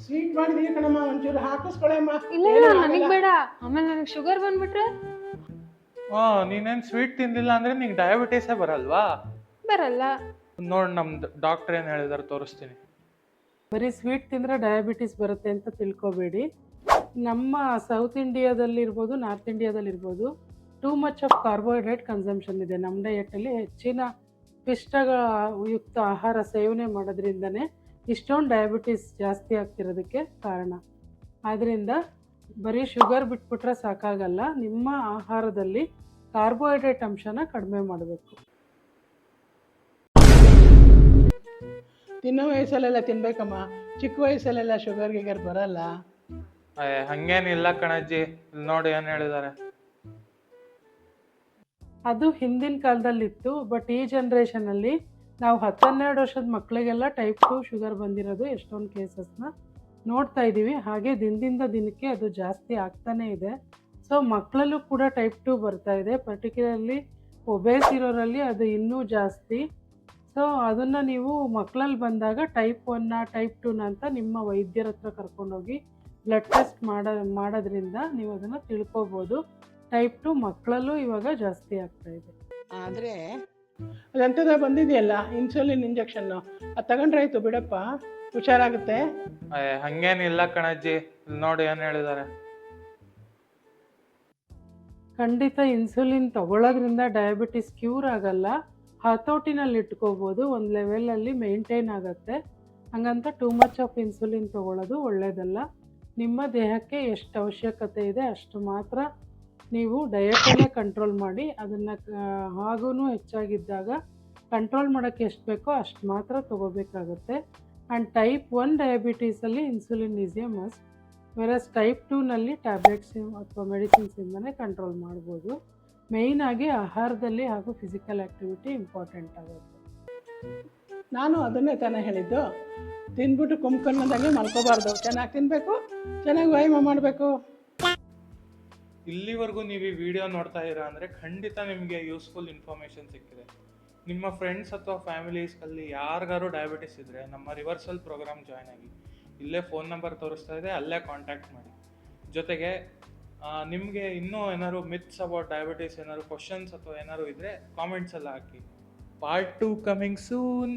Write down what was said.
Sweet ಮಾಡಿದೀನಿ ಕಣಮ್ಮ, ಒಂಚೂರು ಹಾಕಿಸ್ಕೊಳಮ್ಮ. ಇಲ್ಲ ಇಲ್ಲ ನನಗ್ ಬೇಡ, ಆಮೇಲೆ ನನಗೆ ಶುಗರ್ ಬಂದ್ಬಿಟ್ರೆ. ನೀನೇನ್ ಸ್ವೀಟ್ ತಿಂದಿಲ್ಲ ಅಂದ್ರೆ ನಿಂಗೆ ಡಯಾಬಿಟೀಸೇ ಬರಲ್ವಾ? ಬರಲ್ಲ. ನೋಡ್ ನಮ್ದು ಡಾಕ್ಟರ್ ಏನ್ ಹೇಳಿದಾರೆ ತೋರಿಸ್ತೀನಿ. ಬರೀ ಸ್ವೀಟ್ ತಿಂದರೆ ಡಯಾಬಿಟಿಸ್ ಬರುತ್ತೆ ಅಂತ ತಿಳ್ಕೊಬೇಡಿ. ನಮ್ಮ ಸೌತ್ ಇಂಡಿಯಾದಲ್ಲಿರ್ಬೋದು, ನಾರ್ತ್ ಇಂಡಿಯಾದಲ್ಲಿರ್ಬೋದು, too much of carbohydrate consumption ಇದೆ. ನಮ್ಮ ಡಯಟಲ್ಲಿ ಹೆಚ್ಚಿನ ಪಿಷ್ಟಯುಕ್ತ ಆಹಾರ ಸೇವನೆ ಮಾಡೋದ್ರಿಂದನೇ ಇಷ್ಟೊಂದು ಡಯಾಬಿಟಿಸ್ ಜಾಸ್ತಿ ಆಗ್ತಿರೋದಕ್ಕೆ ಕಾರಣ. ಆದ್ದರಿಂದ ಬರೀ ಶುಗರ್ ಬಿಟ್ಬಿಟ್ರೆ ಸಾಕಾಗಲ್ಲ, ನಿಮ್ಮ ಆಹಾರದಲ್ಲಿ ಕಾರ್ಬೋಹೈಡ್ರೇಟ್ ಅಂಶನ ಕಡಿಮೆ ಮಾಡಬೇಕು. ತಿನ್ನೋ ವಯಸ್ಸಲ್ಲೆಲ್ಲ ತಿನ್ಬೇಕಮ್ಮ, ಚಿಕ್ಕ ವಯಸ್ಸಲ್ಲೆಲ್ಲ ಶುಗರ್ ಗಿಗರ್ ಬರಲ್ಲ. ಹಂಗೇನಿಲ್ಲ ಕಣಜ್ಜಿ, ನೋಡಿ ಏನ್ ಹೇಳಿದಾರೆ. ಅದು ಹಿಂದಿನ ಕಾಲದಲ್ಲಿತ್ತು, ಬಟ್ ಈ ಜನ್ರೇಷನಲ್ಲಿ ನಾವು 10-12 ವರ್ಷದ ಮಕ್ಕಳಿಗೆಲ್ಲ ಟೈಪ್ 2 ಶುಗರ್ ಬಂದಿರೋದು ಎಷ್ಟೊಂದು ಕೇಸಸ್ನ ನೋಡ್ತಾ ಇದ್ದೀವಿ. ಹಾಗೆ ದಿನದಿಂದ ದಿನಕ್ಕೆ ಅದು ಜಾಸ್ತಿ ಆಗ್ತಾನೇ ಇದೆ. ಸೊ ಮಕ್ಕಳಲ್ಲೂ ಕೂಡ ಟೈಪ್ 2 ಬರ್ತಾ ಇದೆ. ಪರ್ಟಿಕ್ಯುಲರ್ಲಿ ಒಬೇಸ್ ಇರೋರಲ್ಲಿ ಅದು ಇನ್ನೂ ಜಾಸ್ತಿ. ಸೊ ಅದನ್ನು ನೀವು ಮಕ್ಕಳಲ್ಲಿ ಬಂದಾಗ ಟೈಪ್ 1 ಟೈಪ್ 2 ಅಂತ ನಿಮ್ಮ ವೈದ್ಯರ ಹತ್ರ ಕರ್ಕೊಂಡೋಗಿ ಬ್ಲಡ್ ಟೆಸ್ಟ್ ಮಾಡೋದ್ರಿಂದ ನೀವು ಅದನ್ನು ತಿಳ್ಕೊಬೋದು. ಟೈಪ್ 2 ಮಕ್ಕಳಲ್ಲೂ ಇವಾಗ ಜಾಸ್ತಿ ಆಗ್ತಾ ಇದೆ. ಆದರೆ ಅದಂಥದ್ದು ಬಂದಿದೆಯಲ್ಲ ಇನ್ಸುಲಿನ್ ಇಂಜೆಕ್ಷನ್ನು, ಅದು ತಗೊಂಡ್ರೆ ಆಯಿತು ಬಿಡಪ್ಪ, ಹುಷಾರಾಗುತ್ತೆ. ಹಂಗೇನಿಲ್ಲ ಕಣಜ್ಜಿ, ನೋಡಿ ಏನ್ ಹೇಳಿದಾರೆ. ಖಂಡಿತ ಇನ್ಸುಲಿನ್ ತಗೊಳ್ಳೋದ್ರಿಂದ ಡಯಾಬಿಟಿಸ್ ಕ್ಯೂರ್ ಆಗಲ್ಲ, ಹತೋಟಿನಲ್ಲಿ ಇಟ್ಕೋಬೋದು, ಒಂದು ಲೆವೆಲಲ್ಲಿ ಮೇಂಟೈನ್ ಆಗುತ್ತೆ. ಹಂಗಂತ ಟೂ ಮಚ್ ಆಫ್ ಇನ್ಸುಲಿನ್ ತೊಗೊಳ್ಳೋದು ಒಳ್ಳೆಯದಲ್ಲ. ನಿಮ್ಮ ದೇಹಕ್ಕೆ ಎಷ್ಟು ಅವಶ್ಯಕತೆ ಇದೆ ಅಷ್ಟು ಮಾತ್ರ ನೀವು ಡಯಟಲ್ಲೇ ಕಂಟ್ರೋಲ್ ಮಾಡಿ. ಅದನ್ನು ಹಾಗೂ ಹೆಚ್ಚಾಗಿದ್ದಾಗ ಕಂಟ್ರೋಲ್ ಮಾಡೋಕ್ಕೆ ಎಷ್ಟು ಬೇಕೋ ಅಷ್ಟು ಮಾತ್ರ ತೊಗೋಬೇಕಾಗುತ್ತೆ. ಆ್ಯಂಡ್ ಟೈಪ್ 1 ಡಯಾಬಿಟೀಸಲ್ಲಿ insulin is a must, versus type 2ನಲ್ಲಿ ಟ್ಯಾಬ್ಲೆಟ್ಸ್ ಅಥವಾ ಮೆಡಿಸಿನ್ಸಿಂದನೇ ಕಂಟ್ರೋಲ್ ಮಾಡ್ಬೋದು. ಮೇಯ್ನಾಗಿ ಆಹಾರದಲ್ಲಿ ಹಾಗೂ ಫಿಸಿಕಲ್ ಆ್ಯಕ್ಟಿವಿಟಿ ಇಂಪಾರ್ಟೆಂಟ್ ಆಗುತ್ತೆ. ನಾನು ಅದನ್ನೇ ತಾನೇ ಹೇಳಿದ್ದು, ತಿಂದ್ಬಿಟ್ಟು ಕುಂಬ್ಕೊಂಡಂಗೆ ಮಲ್ಕೋಬಾರ್ದು, ಚೆನ್ನಾಗಿ ತಿನ್ನಬೇಕು, ಚೆನ್ನಾಗಿ ವ್ಯಾಯಾಮ ಮಾಡಬೇಕು. ಇಲ್ಲಿವರೆಗೂ ನೀವು ಈ ವಿಡಿಯೋ ನೋಡ್ತಾ ಇದ್ದೀರಾ ಅಂದರೆ ಖಂಡಿತ ನಿಮಗೆ ಯೂಸ್ಫುಲ್ ಇನ್ಫಾರ್ಮೇಷನ್ ಸಿಕ್ಕಿದೆ. ನಿಮ್ಮ ಫ್ರೆಂಡ್ಸ್ ಅಥವಾ ಫ್ಯಾಮಿಲೀಸ್ನಲ್ಲಿ ಯಾರಿಗಾರು ಡಯಾಬಿಟಿಸ್ ಇದ್ದರೆ ನಮ್ಮ ರಿವರ್ಸಲ್ ಪ್ರೋಗ್ರಾಮ್ ಜಾಯ್ನ್ ಆಗಿ. ಇಲ್ಲೇ ಫೋನ್ ನಂಬರ್ ತೋರಿಸ್ತಾ ಇದೆ, ಅಲ್ಲೇ ಕಾಂಟ್ಯಾಕ್ಟ್ ಮಾಡಿ. ಜೊತೆಗೆ ನಿಮಗೆ ಇನ್ನೂ ಏನಾದ್ರು ಮಿತ್ಸ್ ಅಬೌಟ್ ಡಯಾಬಿಟಿಸ್ ಏನಾದ್ರು ಕ್ವಶನ್ಸ್ ಅಥವಾ ಏನಾದ್ರು ಇದ್ದರೆ ಕಾಮೆಂಟ್ಸ್ ಎಲ್ಲ ಹಾಕಿ. Part 2 coming soon.